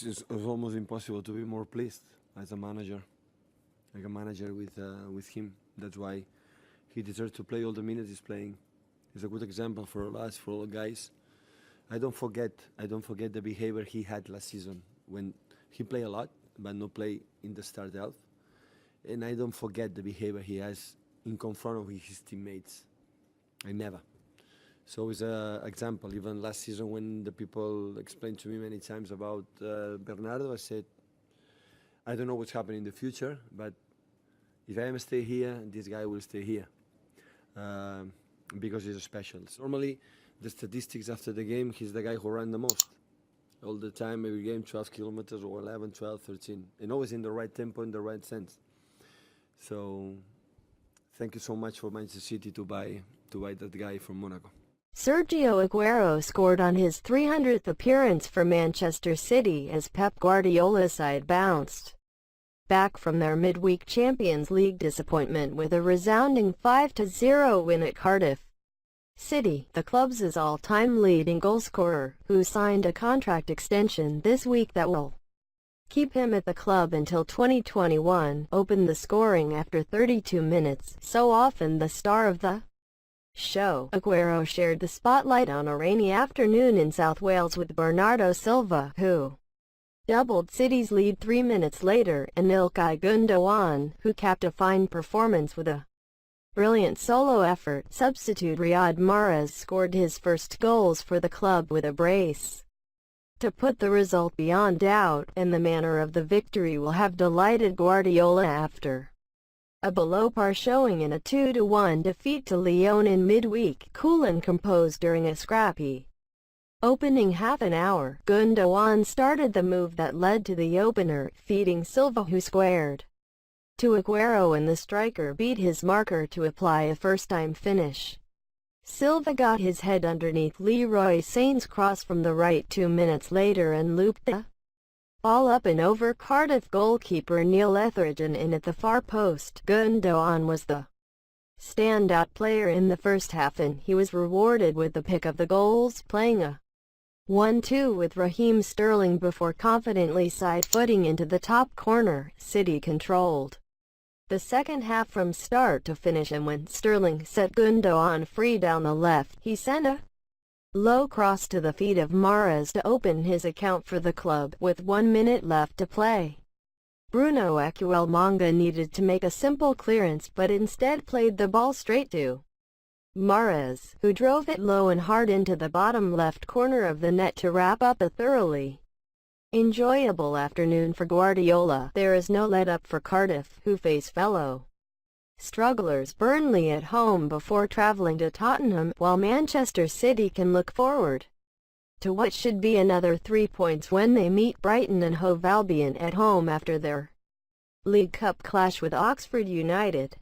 it's almost impossible to be more pleased as a manager, like a manager with him. That's why he deserves to play all the minutes he's playing. He's a good example for us, for all guys. I don't forget the behavior he had last season when he played a lot, but no play in the start half. And I don't forget the behavior he has in confront of his teammates. I never. So it's an example. Even last season when the people explained to me many times about Bernardo, I said, I don't know what's happening in the future, but if I am stay here, this guy will stay here because he's special. Normally, the statistics after the game, he's the guy who ran the most. All the time, every game, 12 kilometers or 11, 12, 13. And always in the right tempo, in the right sense. So, thank you so much for Manchester City to buy that guy from Monaco. Sergio Aguero scored on his 300th appearance for Manchester City as Pep Guardiola's side bounced back from their midweek Champions League disappointment with a resounding 5-0 win at Cardiff City, the club's all-time leading goalscorer, who signed a contract extension this week that will keep him at the club until 2021, opened the scoring after 32 minutes. So often the star of the show, Aguero shared the spotlight on a rainy afternoon in South Wales with Bernardo Silva, who doubled City's lead 3 minutes later, and Ilkay Gundogan, who capped a fine performance with a brilliant solo effort. Substitute Riyad Mahrez scored his first goals for the club with a brace to put the result beyond doubt, and the manner of the victory will have delighted Guardiola after a below-par showing in a 2-1 defeat to Lyon in midweek. Cool and composed during a scrappy opening half an hour, Gundogan started the move that led to the opener, feeding Silva, who squared to Aguero, and the striker beat his marker to apply a first-time finish. Silva got his head underneath Leroy Sané's cross from the right 2 minutes later and looped the ball up and over Cardiff goalkeeper Neil Etheridge and in at the far post. Gundogan was the standout player in the first half, and he was rewarded with the pick of the goals, playing a 1-2 with Raheem Sterling before confidently side-footing into the top corner. City controlled the second half from start to finish, and when Sterling set Gundogan free down the left, he sent a low cross to the feet of Mahrez to open his account for the club. With 1 minute left to play, Bruno Acuelmonga needed to make a simple clearance, but instead played the ball straight to Mahrez, who drove it low and hard into the bottom left corner of the net to wrap up a thoroughly enjoyable afternoon for Guardiola. There is no let-up for Cardiff, who face fellow strugglers Burnley at home before travelling to Tottenham, while Manchester City can look forward to what should be another 3 points when they meet Brighton and Hove Albion at home after their League Cup clash with Oxford United.